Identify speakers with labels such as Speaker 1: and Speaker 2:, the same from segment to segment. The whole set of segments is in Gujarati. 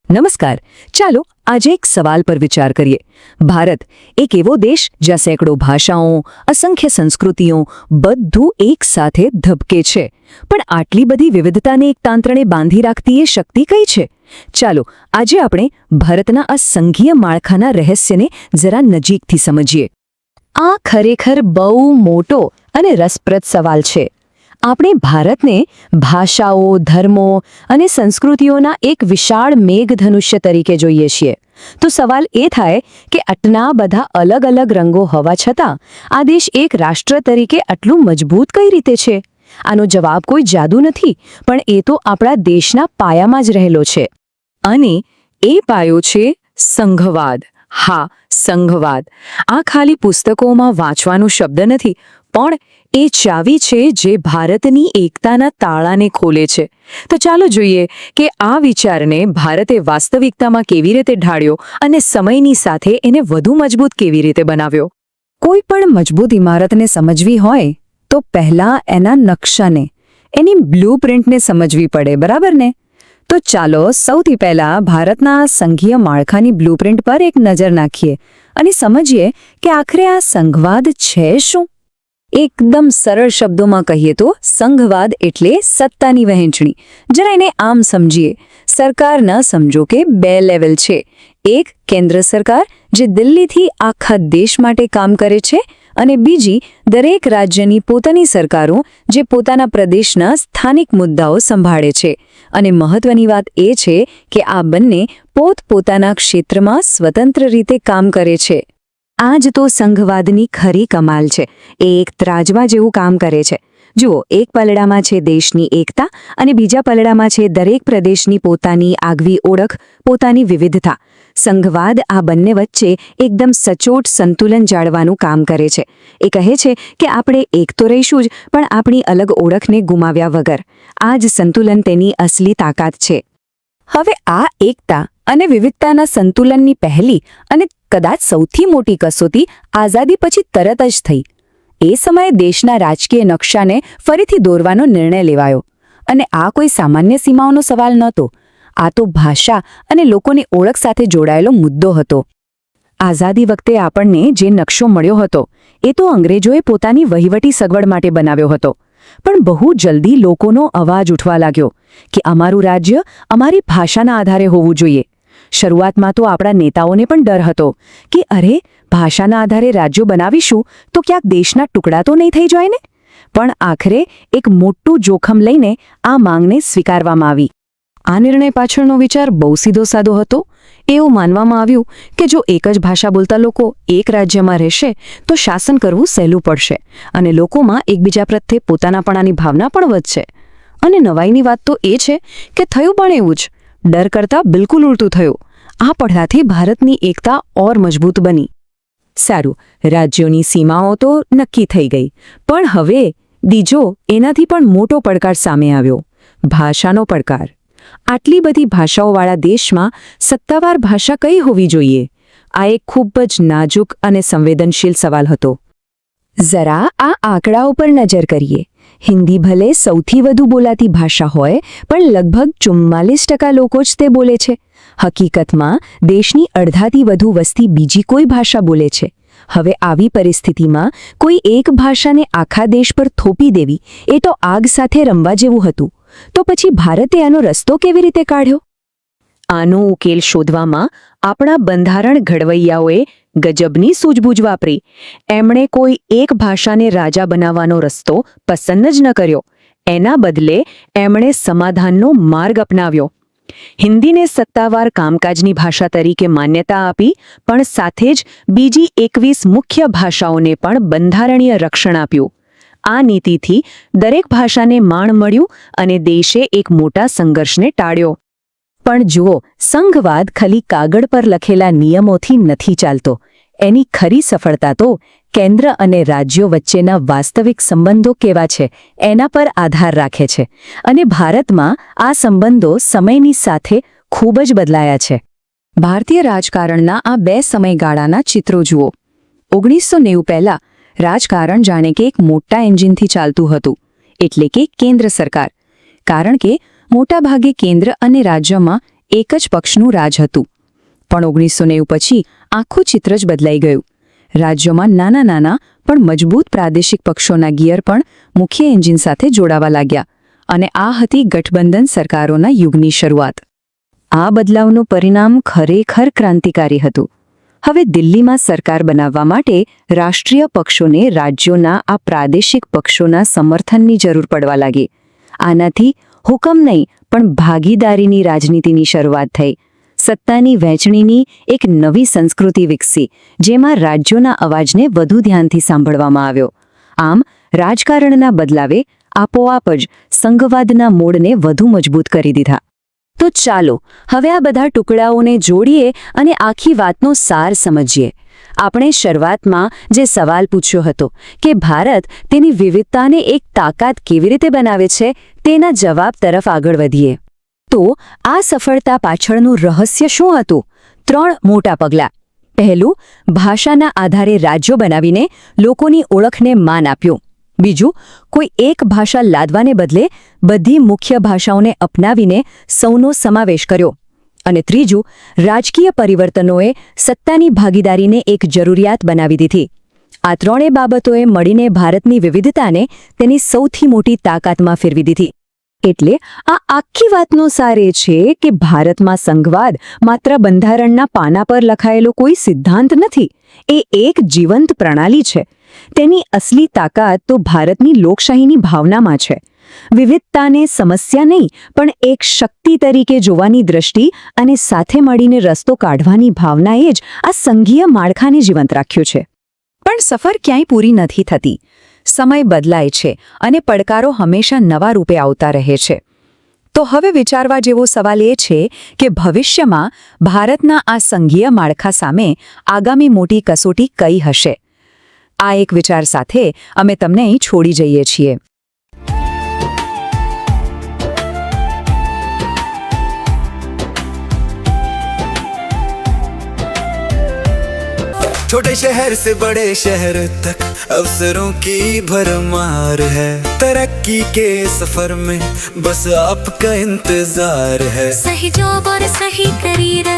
Speaker 1: નમસ્કાર. ચાલો આજે એક સવાલ પર વિચાર કરીએ. ભારત એક એવો દેશ જ્યાં સેંકડો ભાષાઓ, અસંખ્ય સંસ્કૃતિઓ, બધું એક સાથે ધબકે છે. પણ આટલી બધી વિવિધતાને એક તાંત્રણે બાંધી રાખતી એ શક્તિ કઈ છે? ચાલો આજે આપણે ભારતના આ સંઘીય માળખાના રહસ્યને જરા નજીકથી સમજીએ. આ ખરેખર બહુ મોટો અને રસપ્રદ સવાલ છે. આપણે ભારતને ભાષાઓ, ધર્મો અને સંસ્કૃતિઓના એક વિશાળ મેઘધનુષ્ય તરીકે જોઈએ છીએ. તો સવાલ એ થાય કે આટલા બધા અલગ અલગ રંગો હોવા છતાં આ દેશ એક રાષ્ટ્ર તરીકે આટલું મજબૂત કઈ રીતે છે? આનો જવાબ કોઈ જાદુ નથી, પણ એ તો આપણા દેશના પાયામાં જ રહેલો છે. અને એ પાયો છે સંઘવાદ. હા, સંઘવાદ. આ ખાલી પુસ્તકોમાં વાંચવાનો શબ્દ નથી, પણ એ ચાવી છે જે ભારતની એકતાના તાળાને ખોલે છે. તો ચાલો જોઈએ કે આ વિચારને ભારતે વાસ્તવિકતામાં કેવી રીતે ઢાળ્યો અને સમયની સાથે એને વધુ મજબૂત કેવી રીતે બનાવ્યો. કોઈ પણ મજબૂત ઇમારતને સમજવી હોય તો પહેલા એના નકશાને, એની બ્લૂપ્રિન્ટને સમજવી પડે, બરાબર ને? તો ચાલો સૌથી પહેલા ભારતના સંઘીય માળખાની બ્લૂપ્રિન્ટ પર એક નજર નાખીએ અને સમજીએ કે આખરે આ સંઘવાદ છે શું? એકદમ સરળ શબ્દોમાં કહીએ તો સંઘવાદ એટલે સત્તાની વહેંચણી. જરા એને આમ સમજીએ. સરકાર ન સમજો કે બે લેવલ છે. એક કેન્દ્ર સરકાર જે દિલ્હીથી આખા દેશ માટે કામ કરે છે, અને બીજી દરેક રાજ્યની પોતાની સરકારો જે પોતાના પ્રદેશના સ્થાનિક મુદ્દાઓ સંભાળે છે. અને મહત્વની વાત એ છે કે આ બંને પોતપોતાના ક્ષેત્રમાં સ્વતંત્ર રીતે કામ કરે છે. આ જ તો સંઘવાદની ખરી કમાલ છે. એ એક ત્રાજવા જેવું કામ કરે છે. જુઓ, એક પલડામાં છે દેશની એકતા અને બીજા પલડામાં છે દરેક પ્રદેશની પોતાની આગવી ઓળખ, પોતાની વિવિધતા. સંઘવાદ આ બંને વચ્ચે એકદમ સચોટ સંતુલન જાળવાનું કામ કરે છે. એ કહે છે કે આપણે એક તો રહીશું જ, પણ આપણી અલગ ઓળખને ગુમાવ્યા વગર. આ જ સંતુલન તેની અસલી તાકાત છે. હવે આ એકતા અને વિવિધતાના સંતુલનની પહેલી અને કદાચ સૌથી મોટી કસોટી આઝાદી પછી તરત જ થઈ. એ સમયે દેશના રાજકીય નકશાને ફરીથી દોરવાનો નિર્ણય લેવાયો. અને આ કોઈ સામાન્ય સીમાઓનો સવાલ નહોતો. આ તો ભાષા અને લોકોની ઓળખ સાથે જોડાયેલો મુદ્દો હતો. આઝાદી વખતે આપણને જે નકશો મળ્યો હતો એ તો અંગ્રેજોએ પોતાની વહીવટી સગવડ માટે બનાવ્યો હતો. પણ બહુ જલ્દી લોકોનો અવાજ ઉઠવા લાગ્યો કે અમારું રાજ્ય અમારી ભાષાના આધારે હોવું જોઈએ. શરૂઆતમાં તો આપણા નેતાઓને પણ ડર હતો કે અરે, ભાષાના આધારે રાજ્યો બનાવીશું તો ક્યાંક દેશના ટુકડા તો નહીં થઈ જાય ને? પણ આખરે એક મોટું જોખમ લઈને આ માંગને સ્વીકારવામાં આવી. આ નિર્ણય પાછળનો વિચાર બહુ સીધો સાદો હતો. એવું માનવામાં આવ્યું કે જો એક જ ભાષા બોલતા લોકો એક રાજ્યમાં રહેશે તો શાસન કરવું સહેલું પડશે અને લોકોમાં એકબીજા પ્રત્યે પોતાનાપણાની ભાવના પણ વધશે. અને નવાઈની વાત તો એ છે કે થયું પણ એવું જ. ડર કરતાં બિલકુલ ઉલટું થયું. આ પડવાથી ભારતની એકતા ઓર મજબૂત બની. સારું, રાજ્યોની સીમાઓ તો નક્કી થઈ ગઈ, પણ હવે બીજો એનાથી પણ મોટો પડકાર સામે આવ્યો, ભાષાનો પડકાર. આટલી બધી ભાષાઓવાળા દેશમાં સત્તાવાર ભાષા કઈ હોવી જોઈએ? આ એક ખૂબ જ નાજુક અને સંવેદનશીલ સવાલ હતો. જરા આ આંકડાઓ પર નજર કરીએ. હિન્દી ભલે સૌથી વધુ બોલાતી ભાષા હોય, પણ લગભગ 44% લોકો જ તે બોલે છે. હકીકતમાં દેશની અડધાથી વધુ વસ્તી બીજી કોઈ ભાષા બોલે છે. હવે આવી પરિસ્થિતિમાં કોઈ એક ભાષાને આખા દેશ પર થોપી દેવી એ તો આગ સાથે રમવા જેવું હતું. તો પછી ભારતે આનો રસ્તો કેવી રીતે કાઢ્યો? આનો ઉકેલ શોધવામાં આપણા બંધારણ ઘડવૈયાઓએ ગજબની સૂઝબૂઝ વાપરી. એમણે કોઈ એક ભાષાને રાજા બનાવવાનો રસ્તો પસંદ જ ન કર્યો. એના બદલે એમણે સમાધાનનો માર્ગ અપનાવ્યો. હિન્દીને સત્તાવાર કામકાજની ભાષા તરીકે માન્યતા આપી, પણ સાથે જ બીજી 21 મુખ્ય ભાષાઓને પણ બંધારણીય રક્ષણ આપ્યું. આ નીતિથી દરેક ભાષાને માણ મળ્યું અને દેશે એક મોટા સંઘર્ષને ટાળ્યો. પણ જુઓ, સંઘવાદ ખાલી કાગળ પર લખેલા નિયમોથી નથી ચાલતો. એની ખરી સફળતા તો કેન્દ્ર અને રાજ્યો વચ્ચેના વાસ્તવિક સંબંધો કેવા છે એના પર આધાર રાખે છે. અને ભારતમાં આ સંબંધો સમયની સાથે ખૂબ જ બદલાયા છે. ભારતીય રાજકારણના આ બે સમયગાળાના ચિત્રો જુઓ. 1990 પહેલાં રાજકારણ જાણે કે એક મોટા એન્જિનથી ચાલતું હતું, એટલે કે કેન્દ્ર સરકાર. કારણ કે મોટાભાગે કેન્દ્ર અને રાજ્યમાં એક જ પક્ષનું રાજ હતું. પણ 1990 પછી આખું ચિત્ર જ બદલાઈ ગયું. રાજ્યોમાં નાના નાના પણ મજબૂત પ્રાદેશિક પક્ષોના ગિયર પણ મુખ્ય એન્જિન સાથે જોડાવા લાગ્યા અને આ હતી ગઠબંધન સરકારોના યુગની શરૂઆત. આ બદલાવનું પરિણામ ખરેખર ક્રાંતિકારી હતું. હવે દિલ્હીમાં સરકાર બનાવવા માટે રાષ્ટ્રીય પક્ષોને રાજ્યોના આ પ્રાદેશિક પક્ષોના સમર્થનની જરૂર પડવા લાગી. આનાથી હુકમ નહીં પણ ભાગીદારીની રાજનીતિની શરૂઆત થઈ. સત્તાની વહેંચણીની એક નવી સંસ્કૃતિ વિકસી, જેમાં રાજ્યોના અવાજને વધુ ધ્યાનથી સાંભળવામાં આવ્યો. આમ રાજકારણના બદલાવે આપોઆપ જ સંઘવાદના મૂળને વધુ મજબૂત કરી દીધા. તો ચાલો હવે આ બધા ટુકડાઓને જોડીએ અને આખી વાતનો સાર સમજીએ. આપણે શરૂઆતમાં જે સવાલ પૂછ્યો હતો કે ભારત તેની વિવિધતાને એક તાકાત કેવી રીતે બનાવે છે, તેના જવાબ તરફ આગળ વધીએ. તો આ સફળતા પાછળનું રહસ્ય શું હતું? 3 મોટા પગલાં. પહેલું, ભાષાના આધારે રાજ્યો બનાવીને લોકોની ઓળખને માન આપ્યું. બીજું, કોઈ એક ભાષા લાદવાને બદલે બધી મુખ્ય ભાષાઓને અપનાવીને સૌનો સમાવેશ કર્યો. અને ત્રીજું, રાજકીય પરિવર્તનોએ સત્તાની ભાગીદારીને એક જરૂરિયાત બનાવી દીધી. આ ત્રણેય બાબતોએ મળીને ભારતની વિવિધતાને તેની સૌથી મોટી તાકાતમાં ફેરવી દીધી. એટલે આ આખી વાતનો સાર એ છે કે ભારતમાં સંઘવાદ માત્ર બંધારણના પાના પર લખાયેલો કોઈ સિદ્ધાંત નથી. એ એક જીવંત પ્રણાલી છે. તેની અસલી તાકાત તો ભારતની લોકશાહીની ભાવનામાં છે. વિવિધતાને સમસ્યા નહીં પણ એક શક્તિ તરીકે જોવાની દ્રષ્ટિ અને સાથે મળીને રસ્તો કાઢવાની ભાવનાએ જ આ સંઘીય માળખાને જીવંત રાખ્યું છે. પણ સફર ક્યાંય પૂરી નથી થતી. સમય બદલાય છે અને પડકારો હંમેશા નવા રૂપે આવતા રહે છે. તો હવે વિચારવા જેવો સવાલ એ છે કે ભવિષ્યમાં ભારતના આ સંઘીય માળખા સામે આગામી મોટી કસોટી કઈ હશે? આ એક વિચાર સાથે અમે તમને અહીં છોડી જઈએ છીએ.
Speaker 2: छोटे शहर से बड़े शहर तक अवसरों की भरमार है. तरक्की के सफर में बस आपका इंतजार है.
Speaker 3: सही जॉब और सही करियर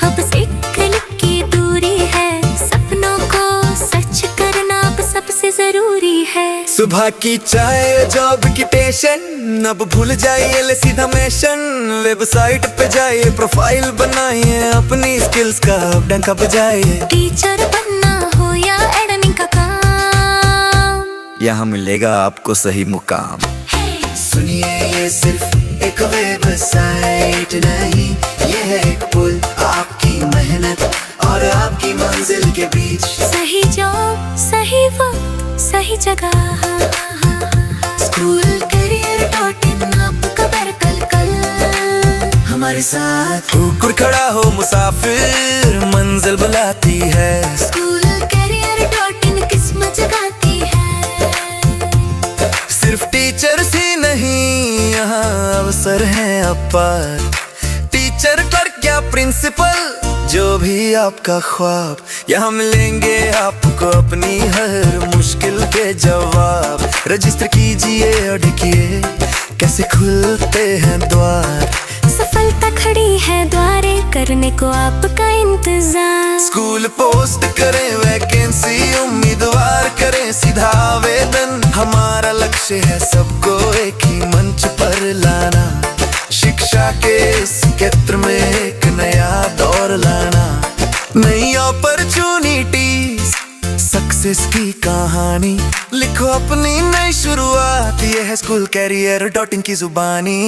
Speaker 3: अब एक क्लिक की दूरी है. सपनों को सच करना अब सबसे जरूरी है.
Speaker 2: सुबह की चाय जॉब की टेंशन अब भूल जाइए, सीधा मिशन. वेबसाइट पे जाइए, प्रोफाइल बनाइए, अपनी स्किल्स का डंका बजाइए.
Speaker 3: टीचर बनना हो या एडमिन का काम,
Speaker 2: यहाँ मिलेगा आपको सही मुकाम. सुनिए ये सिर्फ एक वेबसाइट नहीं, ये है एक पुल आपकी मेहनत और आपकी मंजिल के बीच.
Speaker 3: सही जॉब सही वक्त सही जगह. स्कूल career.in आपका बेहतर कल
Speaker 2: हमारे साथ. कुकुर खड़ा हो मुसाफिर, मंजिल बुलाती है.
Speaker 3: स्कूल career.in किस्मत जगाती है.
Speaker 2: सिर्फ टीचर्स ही नहीं, यहाँ अवसर हैं अपार. टीचर क्लर्क या प्रिंसिपल, जो भी आपका ख्वाब, यहाँ मिलेंगे आपको अपनी हर मुश्किल के जवाब. रजिस्टर कीजिए और देखिए कैसे खुलते हैं द्वार.
Speaker 3: सफलता खड़ी है द्वारे, करने को आपका इंतजार.
Speaker 2: स्कूल पोस्ट करें वैकेंसी, उम्मीदवार करें सीधा आवेदन. हमारा लक्ष्य है सबको एक ही मंच पर लाना. शिक्षा के इस क्षेत्र में एक नया दौर लाना. नई अपॉर्चुनिटीज, सक्सेस की कहानी लिखो अपनी नई शुरुआत. ये है स्कूल career.in की जुबानी.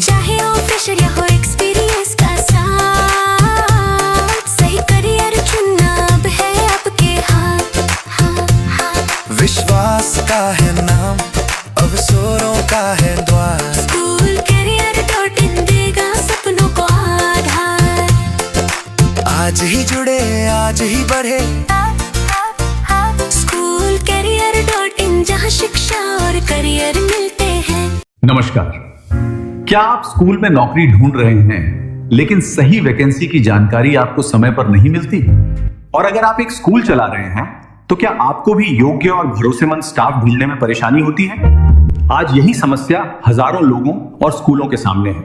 Speaker 3: चाहे हो फ्रेशर या हो एक्सपीरियंस का साथ, सही करियर चुनना अब है आपके हाथ.
Speaker 2: विश्वास का है नाम, अवसरों का है द्वार.
Speaker 3: स्कूल career.in देगा सपनों को आधार.
Speaker 2: आज ही जुड़े आज ही बढ़े.
Speaker 3: स्कूल career.in जहाँ शिक्षा और करियर मिलते हैं.
Speaker 4: नमस्कार. क्या आप स्कूल में नौकरी ढूंढ रहे हैं लेकिन सही वैकेंसी की जानकारी आपको समय पर नहीं मिलती? और अगर आप एक स्कूल चला रहे हैं तो क्या आपको भी योग्य और भरोसेमंद स्टाफ ढूंढने में परेशानी होती है? आज यही समस्या हजारों लोगों और स्कूलों के सामने है.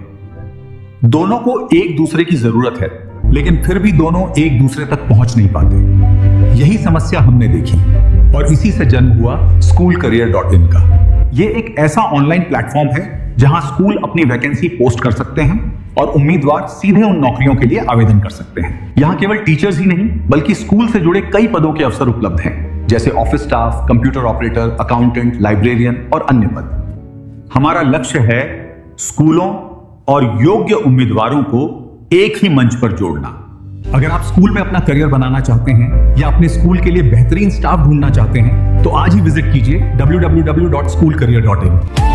Speaker 4: दोनों को एक दूसरे की जरूरत है, लेकिन फिर भी दोनों एक दूसरे तक पहुंच नहीं पाते। यही समस्या हमने देखी और इसी से जन्म हुआ SchoolCareer.in का। ये एक ऐसा ऑनलाइन प्लेटफॉर्म है जहां स्कूल अपनी वैकेंसी पोस्ट कर सकते हैं और उम्मीदवार सीधे उन नौकरियों के लिए आवेदन कर सकते हैं। यहाँ केवल टीचर्स ही नहीं बल्कि स्कूल से जुड़े कई पदों के अवसर उपलब्ध हैं, जैसे office staff, computer operator, accountant, librarian और अन्य पद। हमारा लक्ष्य है स्कूलों और योग्य उम्मीदवारों को एक ही मंच पर जोड़ना। अगर आप स्कूल में अपना करियर बनाना चाहते हैं या अपने स्कूल के लिए बेहतरीन स्टाफ ढूंढना चाहते हैं तो आज ही विजिट कीजिए www.schoolcareer.in।